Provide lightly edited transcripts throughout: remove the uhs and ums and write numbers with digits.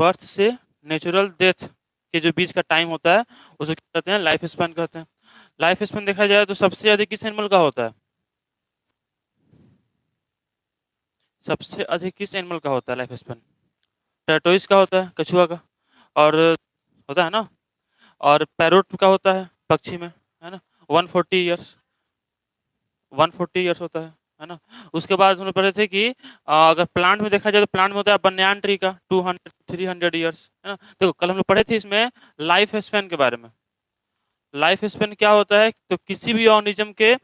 Birth से natural death के जो बीच का टाइम होता है उसे क्या कहते हैं, लाइफ स्पैन कहते हैं। लाइफ स्पैन देखा जाए तो सबसे अधिक किस एनिमल का होता है, सबसे अधिक किस एनिमल का होता है लाइफ स्पैन? टर्टोइस का होता है, कछुआ का। और होता है ना, और पैरोट का होता है पक्षी में, है ना, 140 ईयर्स, 140 ईयर्स होता है ना। उसके बाद हम लोग पढ़े थे कि अगर प्लांट में देखा जाए तो प्लांट में होता है बन्यान ट्री का 200-300 ईयर्स, है ना। देखो कल हम लोग पढ़े थे इसमें लाइफ स्पैन के बारे में। लाइफ स्पैन क्या होता है, तो किसी भी ऑर्गेनिज्म के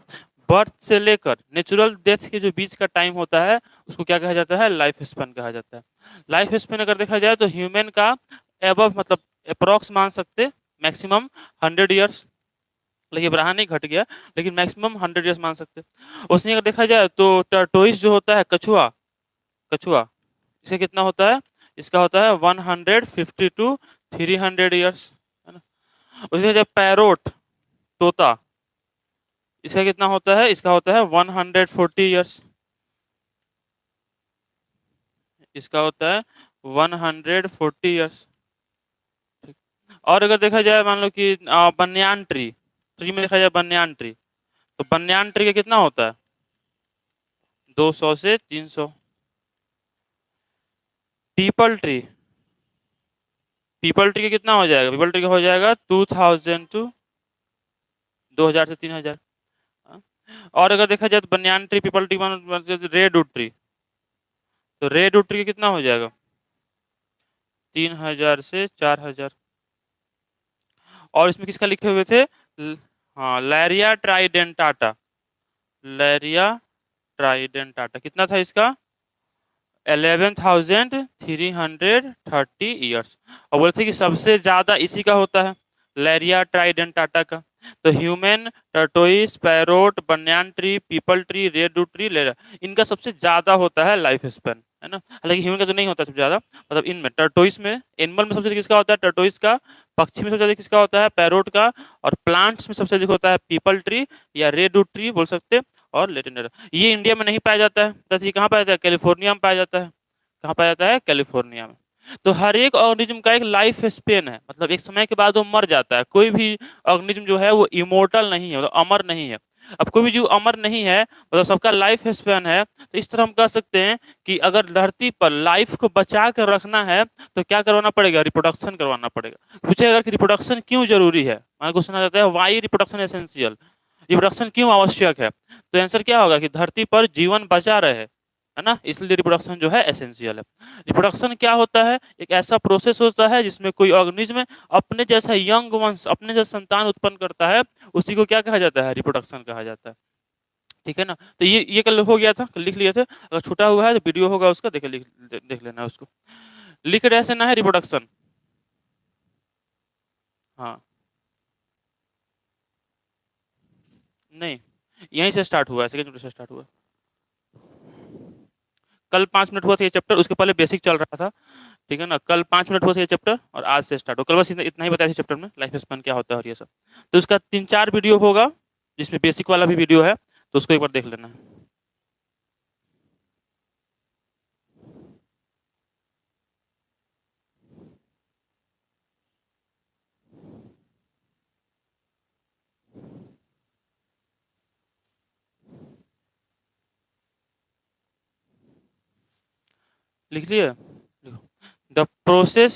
बर्थ से लेकर नेचुरल डेथ के जो बीच का टाइम होता है उसको क्या कहा जाता है, लाइफ स्पैन कहा जाता है। लाइफ स्पैन अगर देखा जाए तो ह्यूमन का एबव मतलब अप्रोक्स मान सकते, मैक्सिमम 100 ईयर्स, लेकिन बढ़ा नहीं घट गया, लेकिन मैक्सिमम 100 ईयर्स मान सकते। उसने अगर देखा जाए तो टर्टोइस जो होता है, कछुआ, कछुआ इसे कितना होता है, इसका होता है 150 to 300 ईयर्स, है ना। उसके जब पैरोट, तोता, इसका कितना होता है, इसका होता है 140 ईयर्स, इसका होता है 140 ईयर्स। और अगर देखा जाए मान लो कि बन्यान ट्री, ट्री में देखा जाए बन्यान ट्री, तो बन्यान ट्री का कितना होता है, 200 से 300। पीपल ट्री, पीपल ट्री का कितना हो जाएगा, पीपल ट्री का हो जाएगा 2000 to 2000 से 3000। और अगर देखा जाए तो banyan tree, peepal tree, red wood tree, तो रेड वुड ट्री का कितना हो जाएगा, 3000 से 4000। और इसमें किसका लिखे हुए थे, हाँ, लैरिया ट्राइडेंटाटा, लैरिया ट्राइडेंटाटा कितना था इसका, 11,330 ईयर्स। और बोलते कि सबसे ज्यादा इसी का होता है, लैरिया ट्राइडेंटाटा का। तो human, tortoise, parrot, banyan tree, peepal tree, redwood tree, Larrea, इनका सबसे ज्यादा होता है लाइफ स्पैन, है ना। हालांकि ह्यूमन का तो नहीं होता सबसे ज्यादा, मतलब इनमें टर्टोइस में, एनिमल में सबसे अधिक किसका होता है, टर्टोइस का। पक्षी में सबसे अधिक किसका होता है, पैरोट का। और प्लांट्स में सबसे अधिक होता है पीपल ट्री या रेडवुड ट्री बोल सकते, और लेटेनेरा। ये इंडिया में नहीं पाया जाता है, तो ये कहाँ पाया जाता है, कैलिफोर्निया में पाया जाता है। कहाँ पाया जाता है, कैलिफोर्निया में। तो हर एक ऑर्गेनिज्म का एक लाइफ स्पेन है, मतलब एक समय के बाद वो मर जाता है। कोई भी ऑर्गेनिज्म जो है वो इमोर्टल नहीं है, मतलब अमर नहीं है। अब कोई भी जीव अमर नहीं है, मतलब सबका लाइफ स्पेन है। तो इस तरह हम कह सकते हैं कि अगर धरती पर लाइफ को बचा कर रखना है तो क्या करवाना पड़ेगा, रिप्रोडक्शन करवाना पड़ेगा। पूछेगा कि रिप्रोडक्शन क्यों जरूरी है, हमारे क्वेश्चन आ जाता है वाई रिप्रोडक्शन एसेंशियल, रिप्रोडक्शन क्यों आवश्यक है। तो आंसर क्या होगा कि धरती पर जीवन बचा रहे, है ना, इसलिए रिप्रोडक्शन जो है एसेंशियल है। रिप्रोडक्शन क्या होता है, एक ऐसा प्रोसेस होता है जिसमें कोई ऑर्गेनिज्म अपने जैसा यंग वंश, अपने जैसा संतान उत्पन्न करता है, उसी को क्या कहा जाता है, रिप्रोडक्शन कहा जाता है। ठीक है ना। तो ये कल हो गया था, कल लिख लिए थे। अगर छूटा हुआ है तो वीडियो होगा उसका, देख लेना उसको। लिख ऐसे ना है रिप्रोडक्शन, हाँ, नहीं, यहीं से स्टार्ट हुआ है, सेकंड चैप्टर से स्टार्ट हुआ। कल 5 मिनट हुआ था ये चैप्टर, उसके पहले बेसिक चल रहा था। ठीक है ना, कल 5 मिनट हुआ था ये चैप्टर और आज से स्टार्ट हो। कल बस इतना ही बताया था चैप्टर में, लाइफ स्पैन क्या होता है और ये सब। तो उसका 3-4 वीडियो होगा, जिसमें बेसिक वाला भी वीडियो है, तो उसको एक बार देख लेना है। लिख लिए, द प्रोसेस,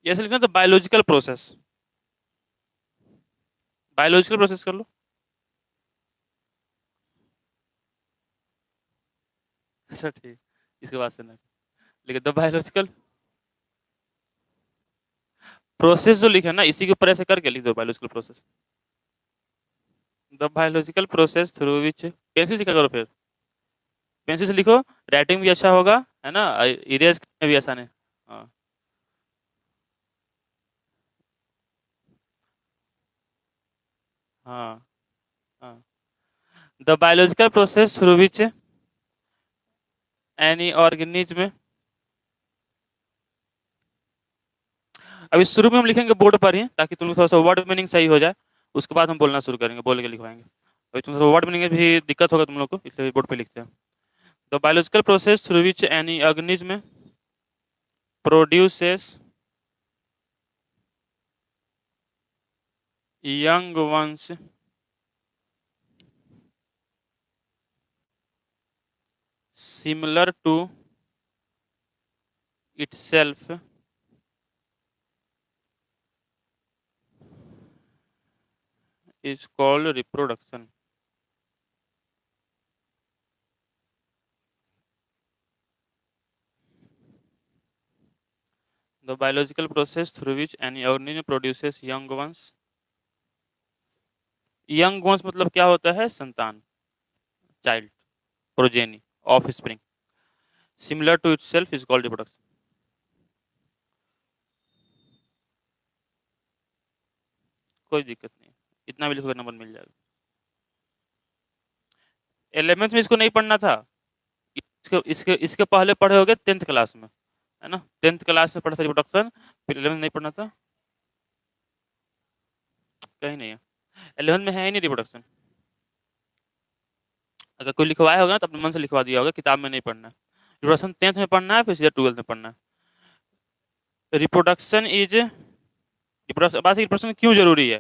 ऐसे लिखना, तो बायोलॉजिकल प्रोसेस, बायोलॉजिकल प्रोसेस कर लो। अच्छा ठीक, इसके बाद से ना लिखे द बायोलॉजिकल प्रोसेस, जो लिखा है ना इसी के ऊपर ऐसे करके लिख दो, biological process, the biological process through which, pencil से क्या करो फिर, पेंसिल से लिखो, राइटिंग भी अच्छा होगा, है ना, इरेज करने भी आसान है। हाँ, हाँ, हाँ, the biological process through which any organism, अभी शुरू में हम लिखेंगे बोर्ड पर ही, ताकि तुम थोड़ा सा वर्ड मीनिंग सही हो जाए, उसके बाद हम बोलना शुरू करेंगे, बोल के लिखवाएंगे। तो तुम वर्ड मीनिंग में भी दिक्कत होगा तुम लोग को, इसलिए बोर्ड पे लिखते हैं। The biological process through which any organism produces young ones similar to itself is called reproduction. The biological process through which any organism produces young ones. young ones मतलब क्या होता है? संतान, child, progeny, offspring. Similar to itself is called reproduction. कोई दिक्कत नहीं, इतना भी लिखोगे नंबर मिल जाएगा। 11th में इसको नहीं पढ़ना था, इसके इसके इसके पहले पढ़े होगे 10th क्लास में, है ना? 10th क्लास में पढ़ा था रिप्रोडक्शन, फिर 11th नहीं पढ़ना था, कहीं नहीं है। 11th में है ही नहीं रिप्रोडक्शन। अगर कोई लिखवाया होगा ना तो अपने मन से लिखवा दिया होगा, किताब में नहीं पढ़ना है। रिप्रोडक्शन 10th में पढ़ना है, फिर सीधा 12th में पढ़ना है। रिप्रोडक्शन इज रिप्रोडक्शन क्यों जरूरी है?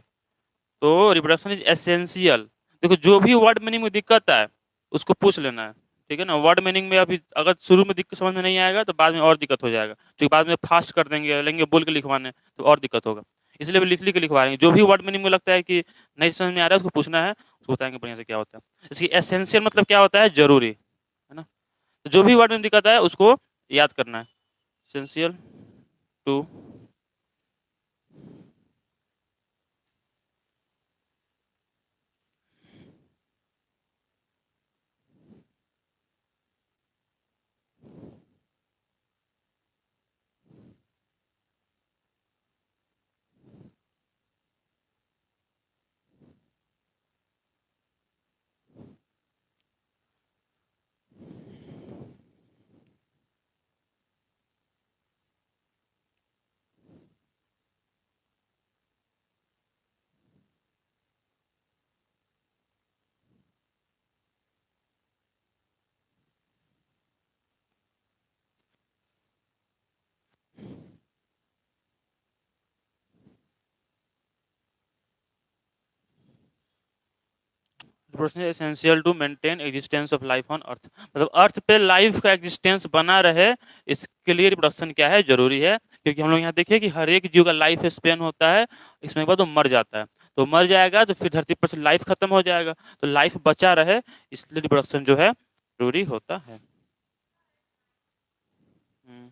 तो रिप्रोडक्शन इज एसेंशियल। देखो जो भी वर्ड मीनिंग में दिक्कत है उसको पूछ लेना है, ठीक है ना? वर्ड मीनिंग में अभी अगर शुरू में दिक्कत समझ में नहीं आएगा तो बाद में और दिक्कत हो जाएगा, क्योंकि बाद में फास्ट कर देंगे लेंगे बोल के लिखवाने तो और दिक्कत होगा। इसलिए भी लिख के लिखवाएंगे। जो भी वर्ड मीनिंग में लगता है कि नहीं समझ में आ रहा है उसको पूछना है, उसको बताएंगे बढ़िया से क्या होता है। इसकी एसेंशियल मतलब क्या होता है? जरूरी, है ना? तो जो भी वर्ड में दिक्कत है उसको याद करना है। Essential to essential to maintain existence of life on earth. मतलब अर्थ पे लाइफ का एग्जिस्टेंस बना रहे, इसके लिए रिप्रोडक्शन क्या है? जरूरी है। क्योंकि हम लोग यहाँ देखिए कि हर एक जीव का लाइफ स्पेन होता है, इसमें के बाद वो मर जाता है। तो मर जाएगा तो फिर धरती पर से लाइफ खत्म हो जाएगा, तो लाइफ बचा रहे इसलिए रिप्रोडक्शन जो है जरूरी होता है। हम्म,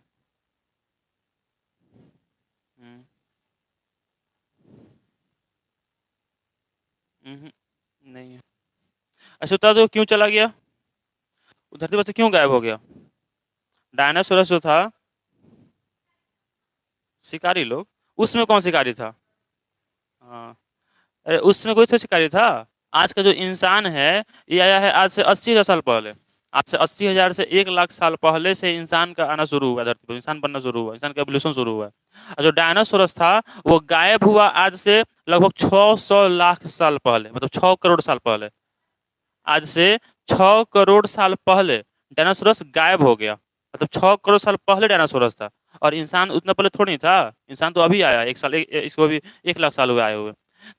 हम्म, नहीं है। अच्छा बता दो क्यों चला गया? वो धरती पर से क्यों गायब हो गया? डायनासोरस जो था, शिकारी लोग, उसमें कौन शिकारी था? हाँ, अरे उसमें कोई तो शिकारी था। आज का जो इंसान है ये आया है आज से 80,000 साल पहले। आज से 80,000 से 1 लाख साल पहले से इंसान का आना शुरू हुआ, धरती पर इंसान बनना शुरू हुआ, इंसान का एवोल्यूशन शुरू हुआ। और जो डायनासोरस था वो गायब हुआ आज से लगभग 600 लाख साल पहले, मतलब 6 करोड़ साल पहले। आज से 6 करोड़ साल पहले डायनासोरस गायब हो गया। मतलब 6 करोड़ साल पहले डायनासोरस था, और इंसान उतना पहले थोड़ी नहीं था। इंसान तो अभी आया, एक साल इसको अभी 1 लाख साल हुए आए हुए।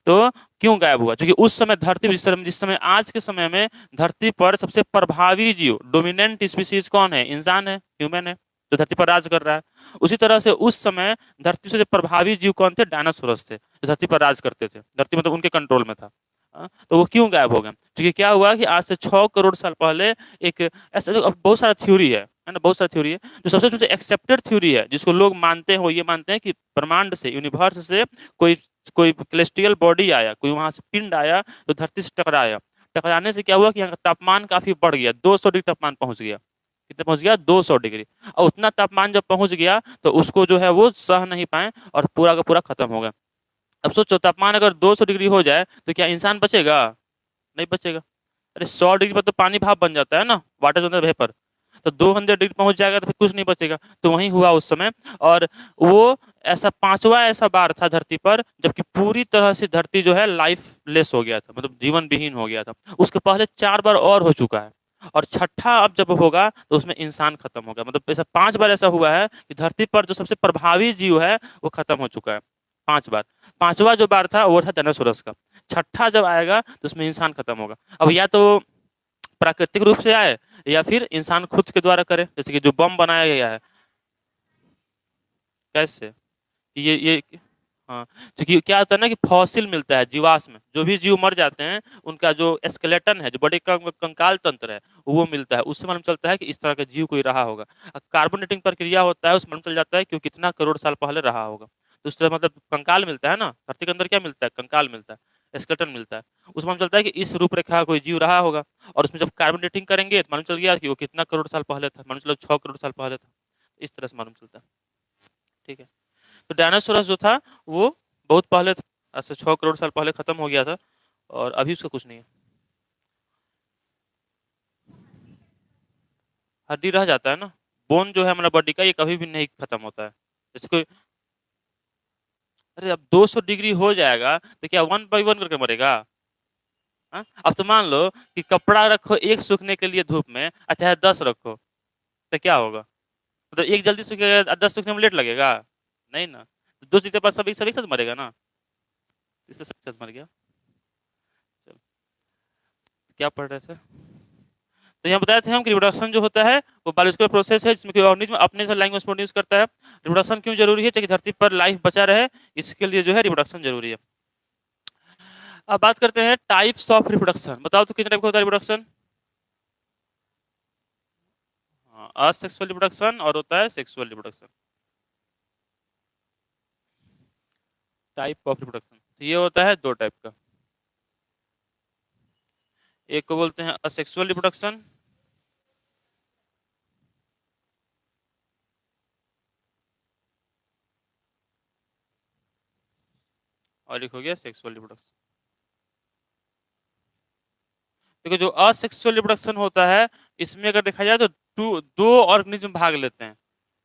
तो क्यों गायब हुआ? क्योंकि उस समय धरती जिस समय आज के समय में धरती पर सबसे प्रभावी जीव, डोमिनेंट स्पीसीज कौन है? इंसान है, ह्यूमन है, जो धरती पर राज कर रहा है। उसी तरह से उस समय धरती से प्रभावी जीव कौन थे? डायनासोरस थे, जो धरती पर राज करते थे। धरती मतलब उनके कंट्रोल में था। तो वो क्यों गायब हो गए? क्योंकि क्या हुआ कि आज से 6 करोड़ साल पहले एक ऐसा, अब बहुत सारा थ्योरी है ना, बहुत सारी थ्योरी है। जो सबसे सबसे एक्सेप्टेड थ्योरी है, जिसको लोग मानते हैं, वो ये मानते हैं कि ब्रह्मांड से, यूनिवर्स से कोई कोई सेलेस्टियल बॉडी आया, कोई वहां से पिंड आया तो धरती से टकराया। टकराने से क्या हुआ कि यहाँ का तापमान काफी बढ़ गया, 200 डिग्री तापमान पहुंच गया। कितना पहुंच गया? 200 डिग्री। और उतना तापमान जब पहुंच गया तो उसको जो है वो सह नहीं पाए और पूरा का पूरा खत्म हो गया। अब सोचो तापमान अगर 200 डिग्री हो जाए तो क्या इंसान बचेगा? नहीं बचेगा। अरे 100 डिग्री पर तो पानी भाप बन जाता है ना, वाटर जो अंदर वेपर। तो 200 डिग्री पहुंच जाएगा तो फिर कुछ नहीं बचेगा। तो वही हुआ उस समय। और वो ऐसा पांचवा ऐसा बार था धरती पर जबकि पूरी तरह से धरती जो है लाइफ लेस हो गया था, मतलब जीवन विहीन हो गया था। उसके पहले 4 बार और हो चुका है, और छठा अब जब होगा तो उसमें इंसान खत्म हो गया। मतलब ऐसा 5 बार ऐसा हुआ है कि धरती पर जो सबसे प्रभावी जीव है वो खत्म हो चुका है 5 बार। पांचवा जो बार था वो था डायनासोरस का। छठा जब आएगा तो उसमें इंसान खत्म होगा। अब या तो प्राकृतिक रूप से आए या फिर इंसान खुद के द्वारा करे, जैसे कि जो बम बनाया गया है। कैसे? ये हाँ, क्योंकि क्या होता है ना कि फॉसिल मिलता है, जीवाश्म, जो भी जीव मर जाते हैं उनका जो स्केलेटन है, जो बॉडी का कंकाल तंत्र है, वो मिलता है। उससे मालूम चलता है कि इस तरह का जीव कोई रहा होगा। कार्बन डेटिंग प्रक्रिया होता है, उसमें मालूम चल जाता है कि वो कितना करोड़ साल पहले रहा होगा। तो उस तरह मतलब कंकाल मिलता है ना, धरती के अंदर क्या मिलता है? कंकाल मिलता है, स्केलेटन मिलता है। उसमें मालूम चलता है कि इस रूपरेखा का कोई जीव रहा होगा। और उसमें जब कार्बन डेटिंग करेंगे तो मालूम चल गया कि वो कितना करोड़ साल पहले था, मालूम चलो 6 करोड़ साल पहले था। इस तरह से मालूम चलता है। ठीक है, तो डायनासोरस जो था वो बहुत पहले था, आज से 6 करोड़ साल पहले खत्म हो गया था, और अभी उसका कुछ नहीं है। हड्डी रह जाता है ना, बोन जो है हमारा बॉडी का, ये कभी भी नहीं खत्म होता है। जैसे कोई, अरे अब 200 डिग्री हो जाएगा तो क्या 1 बाई 1 करके मरेगा? हाँ? अब तो मान लो कि कपड़ा रखो एक सूखने के लिए धूप में, अच्छा है 10 रखो, तो क्या होगा? मतलब एक जल्दी सूखेगा, 10 सूखने में लेट लगेगा? नहीं ना। तो 2 के पास सभी सभी साथ मरेगा ना, इससे सब साथ मर गया। चलो, क्या पढ़ रहे थे? तो यहाँ बताए थे हम कि रिप्रोडक्शन जो होता है वो बायोलॉजिकल प्रोसेस है जिसमें कोई ऑर्गेनिज्म अपने से लैंग्वेज प्रोड्यूस करता है। रिप्रोडक्शन क्यों जरूरी है? ताकि धरती पर लाइफ बचा रहे, इसके लिए जो है रिप्रोडक्शन जरूरी है। अब बात करते हैं टाइप्स ऑफ रिप्रोडक्शन। बताओ तो कितने टाइप का होता है रिप्रोडक्शन? असेक्सुअल रिप्रोडक्शन और होता है sexual reproduction. Type of reproduction तो ये होता है 2 टाइप का। एक को बोलते हैं असेक्सुअल रिप्रोडक्शन, और एक हो गया सेक्सुअल रिप्रोडक्शन। देखो जो असेक्सुअल रिप्रोडक्शन होता है, इसमें अगर देखा जाए तो दो ऑर्गेनिज्म भाग लेते हैं।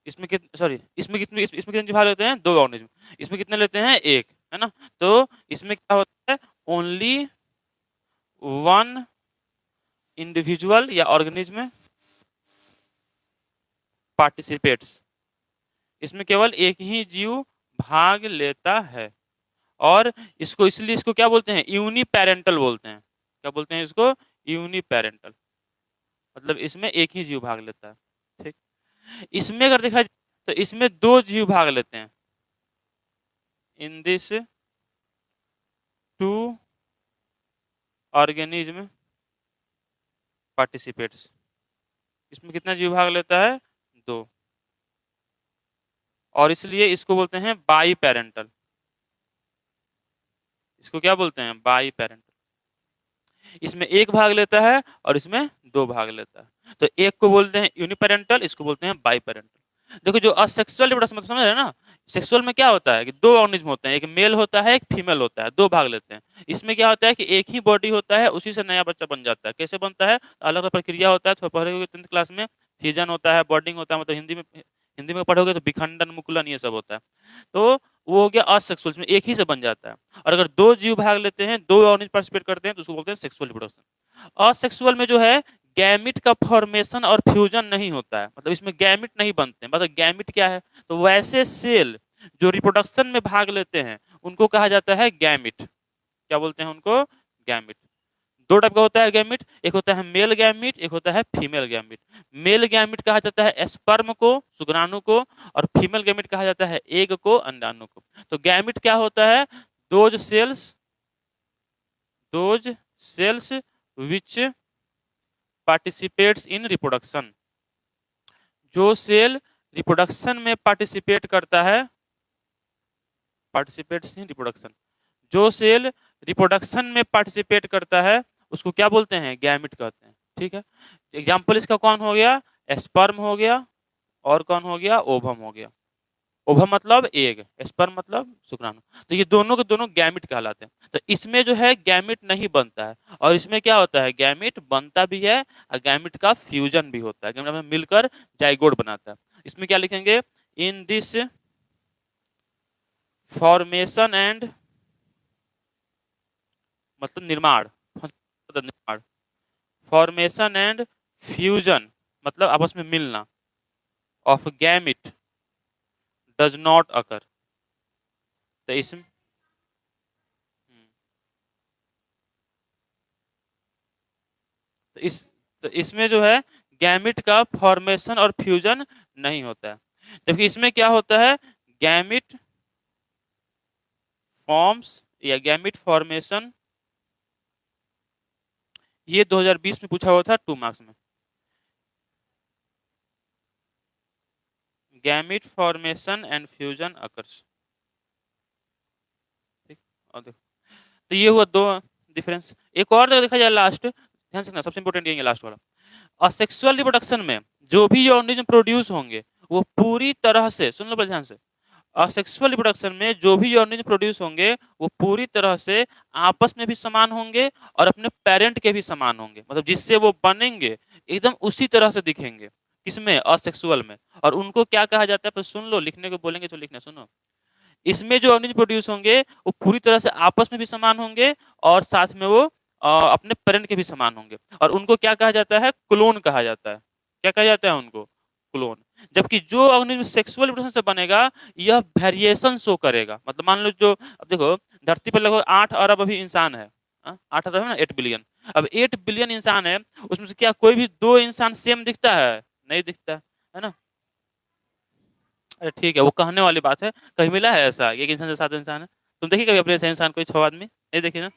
इसमें कितने, सॉरी, इसमें कितने भाग लेते हैं? 2 ऑर्गेनिज्म। इसमें कितने लेते हैं? एक, है ना। तो इसमें क्या होता है? ओनली वन इंडिविजुअल या ऑर्गेनिज्म पार्टिसिपेट्स। इसमें केवल एक ही जीव भाग लेता है। और इसको इसलिए इसको क्या बोलते हैं? यूनिपेरेंटल बोलते हैं। क्या बोलते हैं इसको? यूनिपेरेंटल। मतलब इसमें एक ही जीव भाग लेता है। ठीक। इसमें अगर देखा जाए तो इसमें 2 जीव भाग लेते हैं। In this 2 organism participates. इसमें कितना जीव भाग लेता है? 2। और इसलिए इसको बोलते हैं बाई पेरेंटल। इसको क्या बोलते हैं? By parental. इसमें एक भाग लेता है और इसमें 2 भाग लेता है। तो एक को बोलते हैं यूनिपेरेंटल, इसको बोलते हैं बाई पेरेंटल। देखो जो असेक्सुअल रिप्रोडक्शन मतलब समझ रहे हैं ना, सेक्सुअल में क्या होता है कि 2 ऑर्गेनिज्म होते हैं, एक मेल होता है एक फीमेल होता है, 2 भाग लेते हैं। इसमें क्या होता है कि एक ही बॉडी होता है, उसी से नया बच्चा बन जाता है। कैसे बनता है? अलग अलग प्रक्रिया होता है। थोड़ा पढ़े 10th क्लास में फिजन होता है, बॉन्डिंग होता है, मतलब हिंदी में पढ़ोगे तो विखंडन, मुकुलन, ये सब होता है। तो वो हो गया असेक्सुअल, में एक ही से बन जाता है। और अगर 2 जीव भाग लेते हैं, 2 ऑर्गेनिज्म पार्टिसिपेट करते हैं, तो उसको बोलते हैं सेक्सुअल रिप्रोडक्शन। असेक्सुअल में जो है गैमिट का फॉर्मेशन और फ्यूजन नहीं होता है, मतलब इसमें गैमिट नहीं बनते हैं। मतलब गैमिट क्या है? तो वैसे सेल जो रिप्रोडक्शन में भाग लेते हैं उनको कहा जाता है गैमिट। क्या बोलते हैं उनको? गैमिट। 2 टाइप का होता है गैमिट, एक होता है मेल गैमिट, एक होता है फीमेल गैमिट। मेल गैमिट कहा जाता है स्पर्म को, शुक्राणु को, और फीमेल गैमिट कहा जाता है एग को, अंडाणु को। तो गैमिट क्या होता है? Those cells those cells which participates in reproduction. जो सेल रिप्रोडक्शन में पार्टिसिपेट करता है, पार्टिसिपेट्स इन रिप्रोडक्शन, जो सेल रिप्रोडक्शन में पार्टिसिपेट करता है उसको क्या बोलते हैं? गैमिट कहते हैं। ठीक है, एग्जाम्पल इसका कौन हो गया? स्पर्म हो गया, और कौन हो गया? ओवम हो गया। ओवम मतलब एग, स्पर्म मतलब शुक्राणु। तो ये दोनों के दोनों गैमिट कहलाते हैं। तो इसमें जो है गैमिट नहीं बनता है, और इसमें क्या होता है? गैमिट बनता भी है और गैमिट का फ्यूजन भी होता है, गैमिट में मिलकर जाइगोट बनाता है। इसमें क्या लिखेंगे? इन दिस फॉर्मेशन एंड मतलब निर्माण, मतलब निर्माण, फॉर्मेशन एंड फ्यूजन मतलब आपस में मिलना, of gamete does not occur. तो इसमें तो इस तो इसमें जो है गैमिट का फॉर्मेशन और फ्यूजन नहीं होता है, जबकि इसमें क्या होता है, गैमिट फॉर्म्स या गैमिट फॉर्मेशन, ये 2020 में पूछा हुआ था 2 मार्क्स में। Gamete formation and fusion occurs, ठीक। और देखो, तो ये हुआ दो डिफरेंस। एक और देखा जाए लास्ट, ध्यान से, सबसे इंपॉर्टेंट ये लास्ट वाला, असेक्सुअल रिप्रोडक्शन में जो भी ऑर्गेनिज्म प्रोड्यूस होंगे वो पूरी तरह से, सुन लो बड़े ध्यान से, असेक्सुअल रिप्रोडक्शन में जो भी ऑर्गेनिज्म प्रोड्यूस होंगे वो पूरी तरह से आपस में भी समान होंगे और अपने पेरेंट के भी समान होंगे, मतलब जिससे वो बनेंगे एकदम उसी तरह से दिखेंगे, किसमें, असेक्सुअल में। और उनको क्या कहा जाता है, पर सुन लो, लिखने को बोलेंगे तो लिखना, सुनो। इसमें जो ऑर्गेनिज्म प्रोड्यूस होंगे वो पूरी तरह से आपस में भी समान होंगे और साथ में वो अपने पेरेंट के भी समान होंगे, और उनको क्या कहा जाता है, क्लोन कहा जाता है। क्या कहा जाता है उनको, क्लोन। जबकि जो ऑर्गेनिज्म सेक्सुअल रिप्रोडक्शन से बनेगा यह वेरिएशन शो करेगा, मतलब मान लो जो, अब देखो धरती पर लगभग 8 अरब अभी इंसान है, 8 अरब है ना, 8 बिलियन। अब 8 बिलियन इंसान है, उसमें से क्या कोई भी दो इंसान सेम दिखता है, नहीं दिखता है ना। अरे ठीक है, वो कहने वाली बात है, कहीं मिला है ऐसा एक इंसान से 7 इंसान है, तुम देखिए कभी अपने से इंसान कोई 6 आदमी नहीं देखी ना।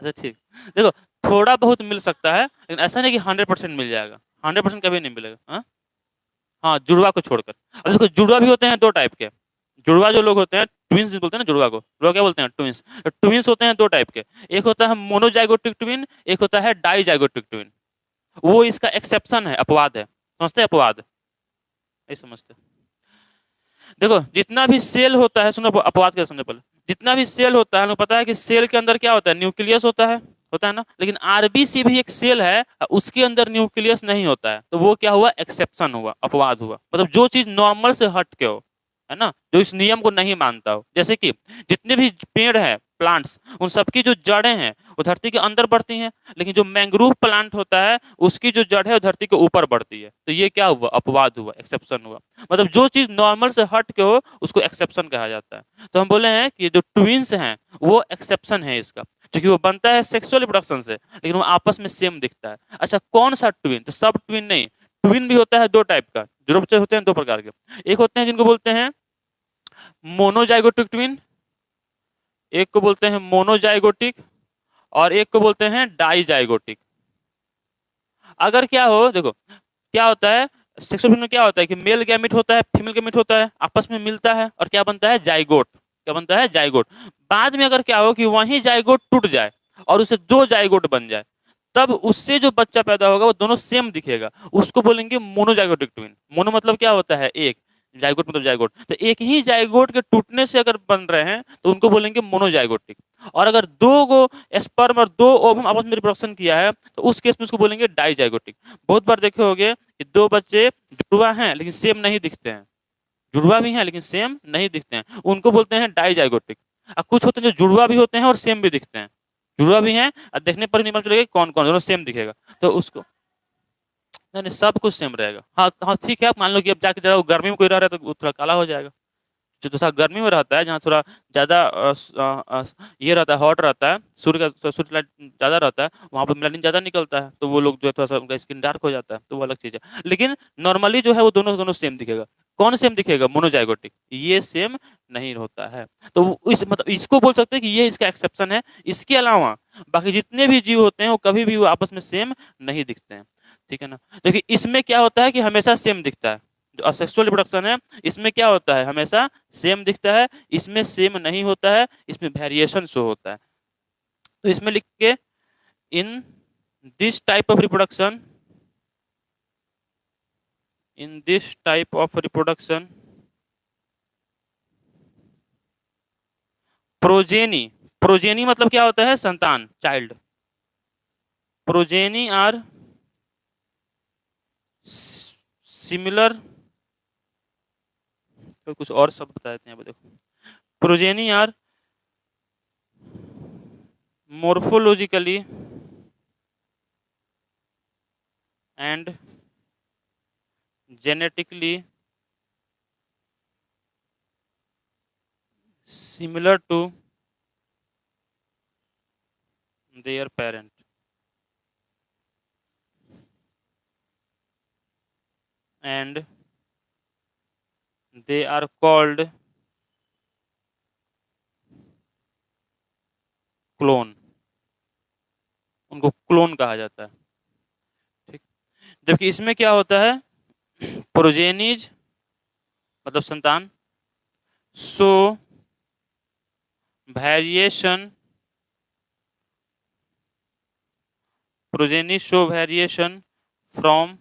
अच्छा ठीक, देखो थोड़ा बहुत मिल सकता है लेकिन ऐसा नहीं कि 100% मिल जाएगा, 100% कभी नहीं मिलेगा, हाँ। हाँ, जुड़वा को छोड़कर। अब देखो जुड़वा भी होते हैं 2 टाइप के, जुड़वा जो लोग होते हैं, ट्विंस बोलते हैं ना जुड़वा को, जुड़वा क्या बोलते हैं, ट्विंस। तो ट्विंस होते हैं 2 टाइप के, एक होता है मोनोजाइगोटिक ट्विन, एक होता है डाइजाइगोटिक ट्विन। वो इसका एक्सेप्शन है, अपवाद है, समझते हैं अपवाद, नहीं समझते। देखो जितना भी सेल होता है, सुनो अपवाद के समझे पहले, जितना भी सेल होता है हमें पता है कि सेल के अंदर क्या होता है, न्यूक्लियस होता है ना, लेकिन आरबीसी भी एक सेल है, उसके अंदर न्यूक्लियस नहीं होता है, तो वो क्या हुआ, एक्सेप्शन हुआ, अपवाद हुआ, मतलब जो चीज नॉर्मल से हट के हो, है ना, जो इस नियम को नहीं मानता हो। जैसे कि जितने भी पेड़ हैं, प्लांट्स, उन सबकी जो जड़ें हैं वो धरती के अंदर बढ़ती हैं, लेकिन जो मैंग्रोव प्लांट होता है उसकी जो जड़ है वो धरती के ऊपर बढ़ती है, तो ये क्या हुआ, अपवाद हुआ, एक्सेप्शन हुआ। मतलब जो चीज नॉर्मल से हट के हो उसको एक्सेप्शन कहा जाता है। तो हम बोले हैं कि जो ट्विंस हैं वो एक्सेप्शन है इसका, क्योंकि वो बनता है सेक्सुअल रिप्रोडक्शन से, लेकिन वो आपस में सेम दिखता है। अच्छा कौन सा ट्विन, तो सब ट्विन नहीं, ट्विन भी होता है 2 टाइप का, जो बच्चे होते हैं 2 प्रकार के। एक होते हैं जिनको बोलते हैं मोनोजाइगोटिक ट्विन, एक को बोलते हैं मोनोजाइगोटिक, और एक को बोलते हैं डाइजाइगोटिक। अगर क्या हो, देखो क्या होता है, सेक्सुअल में क्या होता है कि मेल गैमिट होता है, फीमेल गैमिट होता है, आपस में मिलता है और क्या बनता है, जाइगोट। क्या बनता है, जाइगोट। बाद में अगर क्या हो कि वही जाइगोट टूट जाए और उसे 2 जाइगोट बन जाए, तब उससे जो बच्चा पैदा होगा वो दोनों सेम दिखेगा, उसको बोलेंगे मोनोजाइगोटिक ट्विन। मोनो मतलब क्या होता है, एक, जाइगोट मतलब जाइगोट, तो एक ही जाइगोट के टूटने से अगर बन रहे हैं तो उनको बोलेंगे मोनोजाइगोटिक। और अगर दो गो स्पर्म और 2 ओवम आपस में रिप्रोडक्शन किया है तो उस केस में उसको बोलेंगे डाइजाइगोटिक। बहुत बार देखे होंगे कि 2 बच्चे जुड़वा हैं लेकिन सेम नहीं दिखते हैं, जुड़वा भी हैं लेकिन सेम नहीं दिखते हैं, उनको बोलते हैं डाइजाइगोटिक। और कुछ होते हैं जो जुड़वा भी होते हैं और सेम भी दिखते हैं, जुड़वा भी हैं और देखने पर भी नहीं पता चलेगा कौन कौन, दोनों सेम दिखेगा, तो उसको, नहीं नहीं सब कुछ सेम रहेगा। हाँ हाँ ठीक है, आप मान लो कि अब जाके जरा गर्मी में कोई रह रहा है तो वो थोड़ा काला हो जाएगा, जो थोड़ा गर्मी में रहता है, जहाँ थोड़ा ज्यादा ये रहता है, हॉट रहता है, सूर्य लाइट ज्यादा रहता है, वहाँ पर मेलानिन ज्यादा निकलता है, तो वो लोग जो है थोड़ा सा उनका स्किन डार्क हो जाता है, तो वो अलग चीज है। लेकिन नॉर्मली जो है वो दोनों दोनों सेम दिखेगा। कौन सेम दिखेगा, मोनोजाइगोटिक, ये सेम नहीं होता है। तो इस मतलब इसको बोल सकते हैं कि ये इसका एक्सेप्शन है। इसके अलावा बाकी जितने भी जीव होते हैं वो कभी भी वो आपस में सेम नहीं दिखते हैं, ठीक है ना। देखिए इसमें क्या होता है कि हमेशा सेम दिखता है, जो असेक्सुअल रिप्रोडक्शन है इसमें क्या होता है, हमेशा सेम दिखता है, इसमें सेम नहीं होता है, इसमें वेरिएशन शो होता है। तो इसमें लिख के, in this type of reproduction, in this type of reproduction progeny, progeny मतलब क्या होता है, संतान, चाइल्ड। प्रोजेनी आर सिमिलर तो कुछ और शब्द बता देते हैं, यहाँ पे देखो। Progeny are morphologically and genetically similar to their parent and they are called clone. उनको क्लोन कहा जाता है, ठीक। जबकि इसमें क्या होता है, प्रोजेनीज मतलब संतान, सो variation, progeny show variation from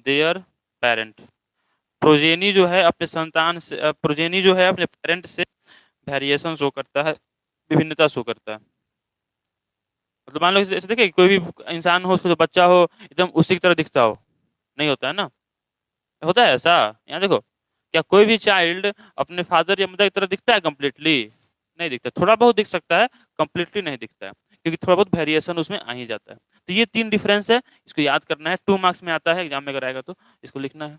there parent. Progeny जो है अपने संतान से, प्रोजेनी जो है अपने पेरेंट से वेरिएशन शो करता है, विभिन्नता शो करता है। मतलब मान लो ऐसे देखिए, कोई भी इंसान हो, उसको जो बच्चा हो एकदम उसी की तरह दिखता हो, नहीं होता है ना, होता है ऐसा? यहाँ देखो, क्या कोई भी चाइल्ड अपने फादर या मदर की तरह दिखता है कंप्लीटली? नहीं दिखता, थोड़ा बहुत दिख सकता है, कंप्लीटली नहीं दिखता है, क्योंकि थोड़ा बहुत वेरिएशन उसमें आ ही जाता है। तो ये 3 डिफरेंस है, इसको याद करना है, 2 मार्क्स में आता है, एग्जाम में अगर आएगा तो इसको लिखना है।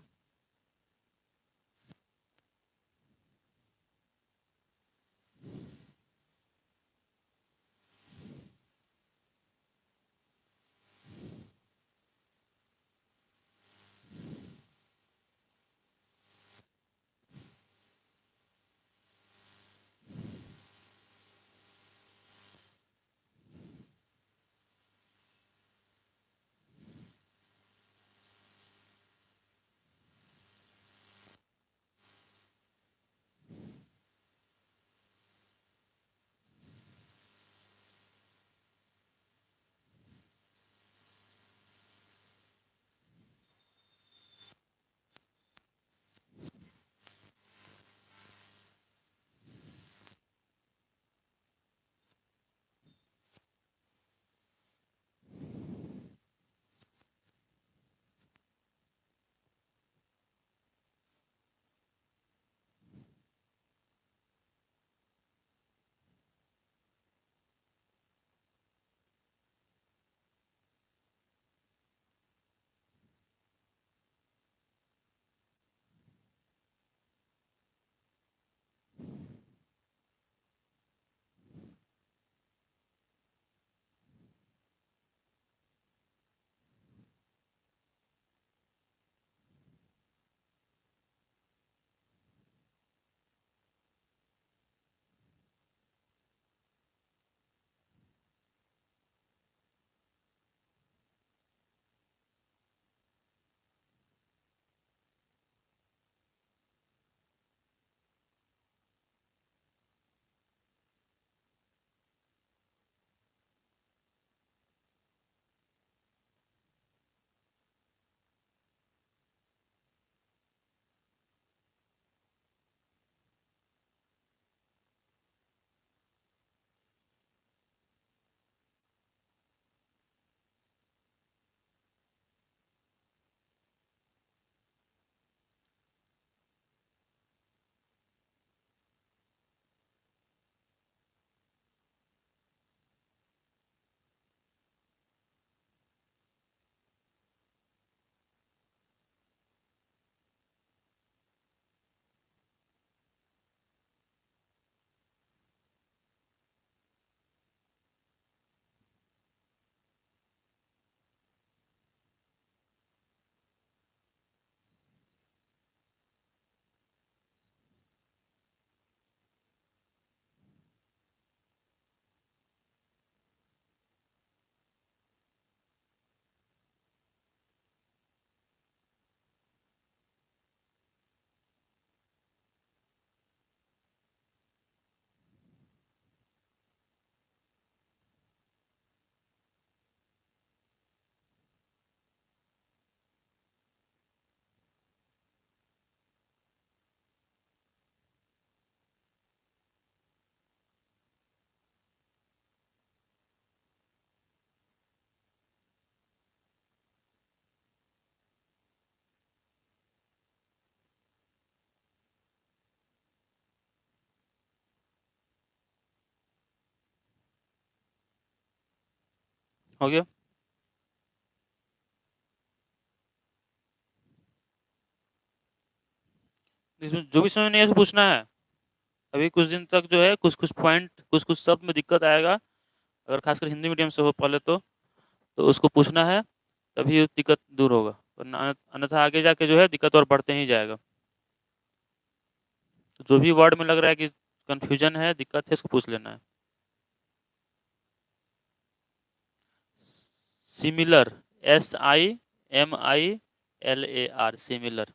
हो गया। इसमें जो भी समझ नहीं है तो पूछना है। अभी कुछ दिन तक जो है कुछ कुछ पॉइंट कुछ कुछ शब्द में दिक्कत आएगा, अगर खासकर हिंदी मीडियम से हो पहले तो उसको पूछना है, तभी दिक्कत दूर होगा, वरना अन्यथा आगे जाके जो है दिक्कत और बढ़ते ही जाएगा। तो जो भी वर्ड में लग रहा है कि कंफ्यूजन है, दिक्कत है, इसको पूछ लेना है। Similar, SIMILAR, similar.